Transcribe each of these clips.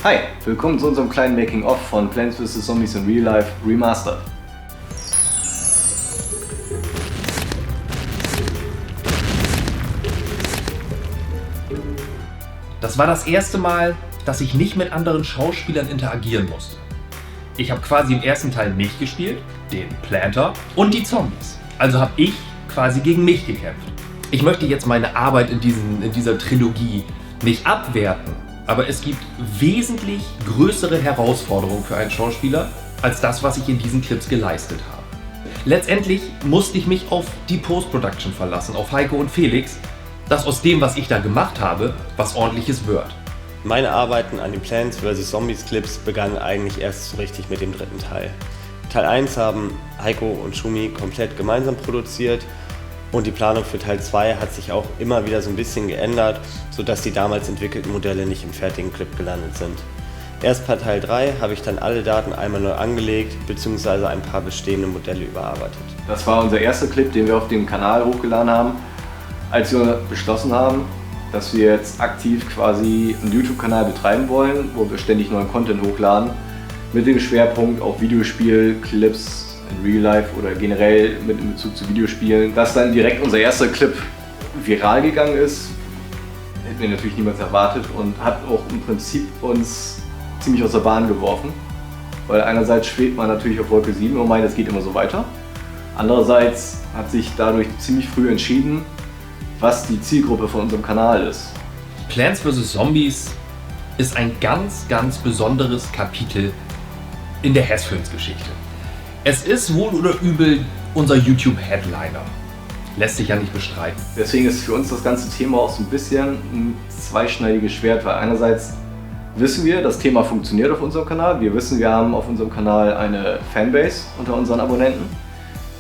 Hi, willkommen zu unserem kleinen Making-of von Plants vs. Zombies in Real Life Remastered. Das war das erste Mal, dass ich nicht mit anderen Schauspielern interagieren musste. Ich habe quasi im ersten Teil mich gespielt, den Planter und die Zombies. Also habe ich quasi gegen mich gekämpft. Ich möchte jetzt meine Arbeit in dieser Trilogie nicht abwerten, aber es gibt wesentlich größere Herausforderungen für einen Schauspieler als das, was ich in diesen Clips geleistet habe. Letztendlich musste ich mich auf die Post-Production verlassen, auf Heiko und Felix, dass aus dem, was ich da gemacht habe, was Ordentliches wird. Meine Arbeiten an den Plants vs. Zombies Clips begannen eigentlich erst so richtig mit dem dritten Teil. Teil 1 haben Heiko und Schumi komplett gemeinsam produziert und die Planung für Teil 2 hat sich auch immer wieder so ein bisschen geändert, sodass die damals entwickelten Modelle nicht im fertigen Clip gelandet sind. Erst bei Teil 3 habe ich dann alle Daten einmal neu angelegt bzw. ein paar bestehende Modelle überarbeitet. Das war unser erster Clip, den wir auf dem Kanal hochgeladen haben, als wir beschlossen haben, dass wir jetzt aktiv quasi einen YouTube-Kanal betreiben wollen, wo wir ständig neuen Content hochladen, mit dem Schwerpunkt auf Videospiel-Clips in Real Life oder generell mit in Bezug zu Videospielen. Dass dann direkt unser erster Clip viral gegangen ist, hätten wir natürlich niemals erwartet und hat auch im Prinzip uns ziemlich aus der Bahn geworfen. Weil einerseits schwebt man natürlich auf Wolke 7 und meint, es geht immer so weiter. Andererseits hat sich dadurch ziemlich früh entschieden, was die Zielgruppe von unserem Kanal ist. Plants vs. Zombies ist ein ganz, ganz besonderes Kapitel in der Hassfilms-Geschichte. Es ist wohl oder übel unser YouTube-Headliner. Lässt sich ja nicht bestreiten. Deswegen ist für uns das ganze Thema auch so ein bisschen ein zweischneidiges Schwert, weil einerseits wissen wir, das Thema funktioniert auf unserem Kanal. Wir wissen, wir haben auf unserem Kanal eine Fanbase unter unseren Abonnenten,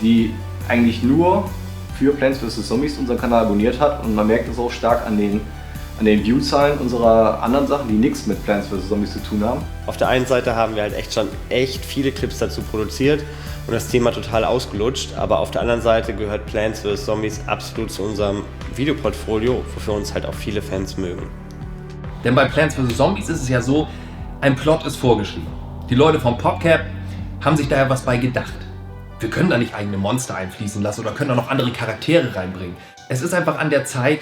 die eigentlich nur für Plants vs. Zombies unseren Kanal abonniert hat und man merkt es auch stark an den View-Zahlen unserer anderen Sachen, die nichts mit Plants vs. Zombies zu tun haben. Auf der einen Seite haben wir halt schon viele Clips dazu produziert und das Thema total ausgelutscht, aber auf der anderen Seite gehört Plants vs. Zombies absolut zu unserem Videoportfolio, wofür uns halt auch viele Fans mögen. Denn bei Plants vs. Zombies ist es ja so, ein Plot ist vorgeschrieben. Die Leute vom PopCap haben sich daher was bei gedacht. Wir können da nicht eigene Monster einfließen lassen oder können da noch andere Charaktere reinbringen. Es ist einfach an der Zeit,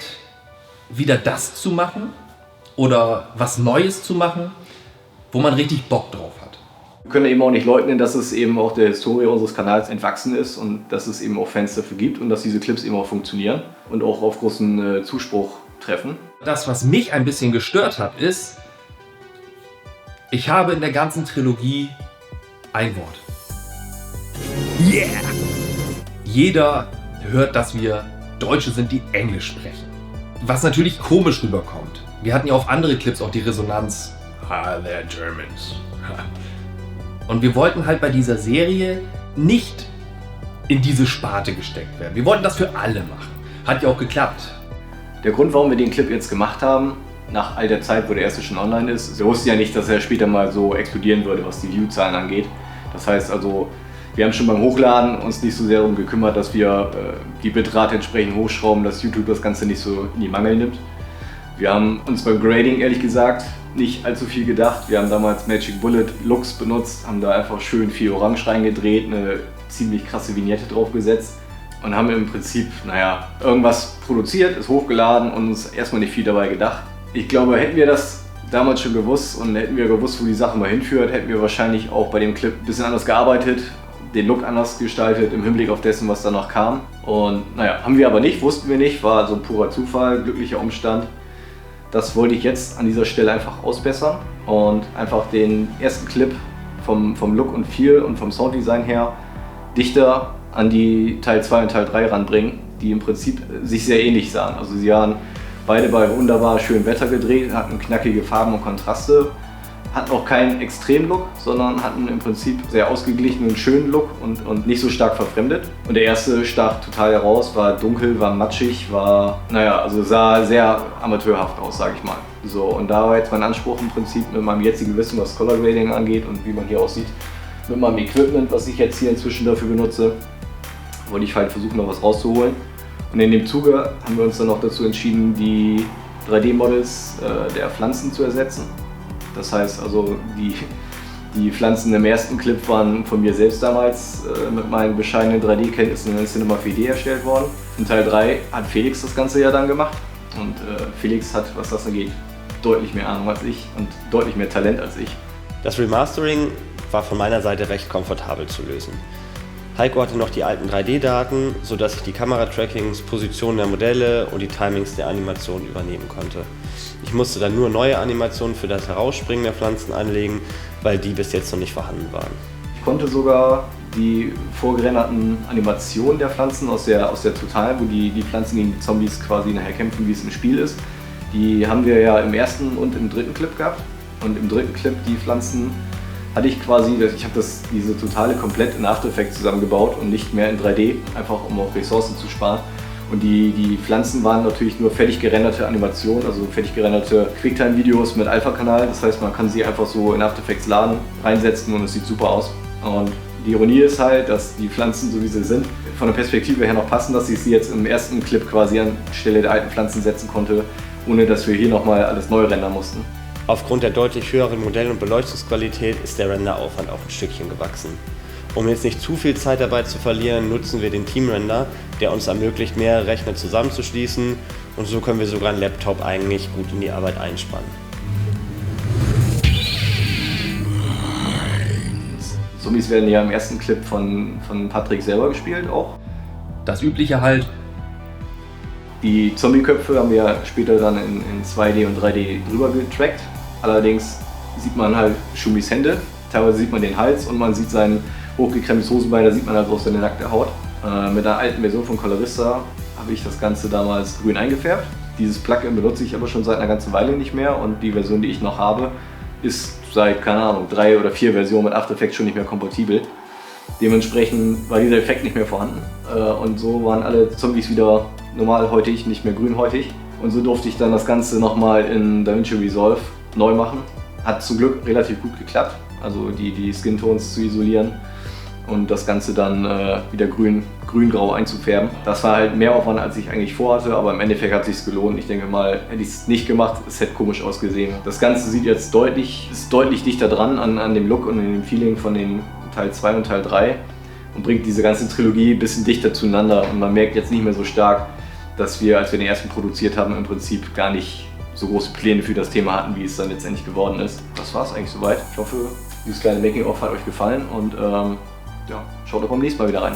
wieder das zu machen oder was Neues zu machen, wo man richtig Bock drauf hat. Wir können eben auch nicht leugnen, dass es eben auch der Historie unseres Kanals entwachsen ist und dass es eben auch Fans dafür gibt und dass diese Clips eben auch funktionieren und auch auf großen Zuspruch treffen. Das, was mich ein bisschen gestört hat, ist, ich habe in der ganzen Trilogie ein Wort. Yeah! Jeder hört, dass wir Deutsche sind, die Englisch sprechen. Was natürlich komisch rüberkommt. Wir hatten ja auf andere Clips auch die Resonanz. Ah, they're Germans. Und wir wollten halt bei dieser Serie nicht in diese Sparte gesteckt werden. Wir wollten das für alle machen. Hat ja auch geklappt. Der Grund, warum wir den Clip jetzt gemacht haben, nach all der Zeit, wo der erste schon online ist, wir wussten ja nicht, dass er später mal so explodieren würde, was die View-Zahlen angeht. Das heißt also, wir haben schon beim Hochladen uns nicht so sehr darum gekümmert, dass wir die Bitrate entsprechend hochschrauben, dass YouTube das Ganze nicht so in die Mangel nimmt. Wir haben uns beim Grading ehrlich gesagt nicht allzu viel gedacht. Wir haben damals Magic Bullet Lux benutzt, haben da einfach schön viel Orange reingedreht, eine ziemlich krasse Vignette draufgesetzt und haben im Prinzip, irgendwas produziert, ist hochgeladen und uns erstmal nicht viel dabei gedacht. Ich glaube, hätten wir das damals schon gewusst und hätten wir gewusst, wo die Sache mal hinführt, hätten wir wahrscheinlich auch bei dem Clip ein bisschen anders gearbeitet, den Look anders gestaltet im Hinblick auf dessen, was danach kam. Und haben wir aber nicht, wussten wir nicht, war so ein purer Zufall, glücklicher Umstand. Das wollte ich jetzt an dieser Stelle einfach ausbessern und einfach den ersten Clip vom Look und Feel und vom Sounddesign her dichter an die Teil 2 und Teil 3 ranbringen, die im Prinzip sich sehr ähnlich sahen. Also sie waren beide bei wunderbar schönem Wetter gedreht, hatten knackige Farben und Kontraste, hatten auch keinen Extrem-Look, sondern hatten im Prinzip sehr ausgeglichenen, schönen Look und nicht so stark verfremdet. Und der erste stach total heraus, war dunkel, war matschig, sah sehr amateurhaft aus, sage ich mal. So, und da war jetzt mein Anspruch im Prinzip mit meinem jetzigen Wissen, was Color Grading angeht und wie man hier aussieht, mit meinem Equipment, was ich jetzt hier inzwischen dafür benutze, wollte ich halt versuchen, noch was rauszuholen. Und in dem Zuge haben wir uns dann noch dazu entschieden, die 3D-Models der Pflanzen zu ersetzen. Das heißt also, die Pflanzen im ersten Clip waren von mir selbst damals mit meinen bescheidenen 3D-Kenntnissen in Cinema 4D erstellt worden. In Teil 3 hat Felix das Ganze ja dann gemacht und Felix hat, was das angeht, deutlich mehr Ahnung als ich und deutlich mehr Talent als ich. Das Remastering war von meiner Seite recht komfortabel zu lösen. Heiko hatte noch die alten 3D-Daten, sodass ich die Kameratrackings, Positionen der Modelle und die Timings der Animationen übernehmen konnte. Ich musste dann nur neue Animationen für das Herausspringen der Pflanzen anlegen, weil die bis jetzt noch nicht vorhanden waren. Ich konnte sogar die vorgerenderten Animationen der Pflanzen aus der Total, wo die Pflanzen gegen die Zombies quasi nachher kämpfen, wie es im Spiel ist, die haben wir ja im ersten und im dritten Clip gehabt. Und im dritten Clip die Pflanzen hatte ich quasi, ich habe diese Totale komplett in After Effects zusammengebaut und nicht mehr in 3D, einfach um auch Ressourcen zu sparen. Und die Pflanzen waren natürlich nur fertig gerenderte Animationen, also fertig gerenderte Quicktime-Videos mit Alpha-Kanal. Das heißt, man kann sie einfach so in After Effects laden, reinsetzen und es sieht super aus. Und die Ironie ist halt, dass die Pflanzen, so wie sie sind, von der Perspektive her noch passen, dass ich sie jetzt im ersten Clip quasi anstelle der alten Pflanzen setzen konnte, ohne dass wir hier nochmal alles neu rendern mussten. Aufgrund der deutlich höheren Modell- und Beleuchtungsqualität ist der Renderaufwand auch ein Stückchen gewachsen. Um jetzt nicht zu viel Zeit dabei zu verlieren, nutzen wir den Team-Render, der uns ermöglicht, mehrere Rechner zusammenzuschließen und so können wir sogar einen Laptop eigentlich gut in die Arbeit einspannen. Zombies werden ja im ersten Clip von Patrick selber gespielt auch. Das Übliche halt. Die Zombie-Köpfe haben wir später dann in 2D und 3D drüber getrackt. Allerdings sieht man halt Schumis Hände, teilweise sieht man den Hals und man sieht sein hochgekrempeltes Hosenbein, da sieht man halt auch seine nackte Haut. Mit einer alten Version von Colorista habe ich das Ganze damals grün eingefärbt. Dieses Plugin benutze ich aber schon seit einer ganzen Weile nicht mehr und die Version, die ich noch habe, ist seit, keine Ahnung, 3 oder 4 Versionen mit After Effects schon nicht mehr kompatibel. Dementsprechend war dieser Effekt nicht mehr vorhanden und so waren alle Zombies wieder normalhäutig, nicht mehr grünhäutig. Und so durfte ich dann das Ganze nochmal in DaVinci Resolve neu machen. Hat zum Glück relativ gut geklappt, also die Skin-Tones zu isolieren und das Ganze dann wieder grün-grau einzufärben. Das war halt mehr Aufwand, als ich eigentlich vorhatte, aber im Endeffekt hat es sich gelohnt. Ich denke mal, hätte ich es nicht gemacht, es hätte komisch ausgesehen. Das Ganze sieht jetzt ist deutlich dichter dran an dem Look und dem Feeling von den Teil 2 und Teil 3 und bringt diese ganze Trilogie ein bisschen dichter zueinander und man merkt jetzt nicht mehr so stark, dass wir, als wir den ersten produziert haben, im Prinzip gar nicht so große Pläne für das Thema hatten, wie es dann letztendlich geworden ist. Das war es eigentlich soweit. Ich hoffe, dieses kleine Making-of hat euch gefallen und ja, schaut auch beim nächsten Mal wieder rein.